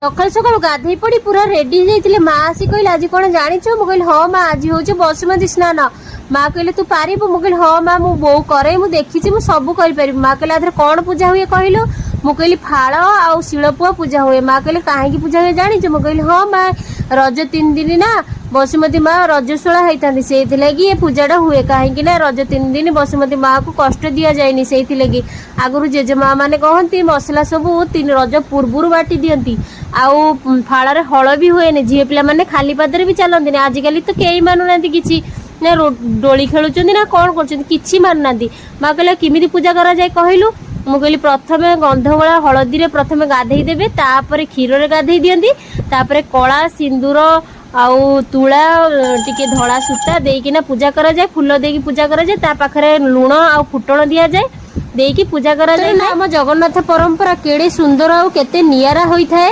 सकाल सकाल गाधे पड़ी पूरा रेडी जाइए माँ आसी कहले आज कौन जाचु मुझे हाँ माँ आज हूँ बसुमती स्नान माँ कहले तू पारिबु मुझे हाँ माँ मु बो करे मु देखी मु सब कर माँ कहले आधर कौन पूजा हुए कहलु मु कहली फाड़ आउ शिलपुआ पूजा हुए माँ कहले कहीं पूजा हुए जानी मु कहली हाँ माँ रज 3 दिन ना बसुमती माँ रजस्वला होती से ये पूजाटा हुए कहीं रज 3 दिन बसुमती माँ को कष्ट दि जाए से आगुरी जेजेमा मैंने कहती मसला सब रज पूर्व बाटी दिखती आउ फाड़ हल भी हुए झील पिला मैंने खाली पादरे भी चलती आजिकल तो कई मानुना कि ना डोली खेलुं ना कौन कर मानुना माँ कहले किमिति पूजा करा जाए कहलु मु कहली प्रथम गंधगोला हलदी प्रथम गाधे देवे तापर क्षीर रे गाधे दियंती तापर कला सिंदूर आउ तुला टिके धड़ा सूता देकिना पूजा करा जाए फूल देकी पूजा करा जाए ता पाखरे लुण आउ फुटण दिया जाए देकी पूजा करा जाए। आम जगन्नाथ परंपरा केड़े सुंदर आउ केते नियारा होई थाए।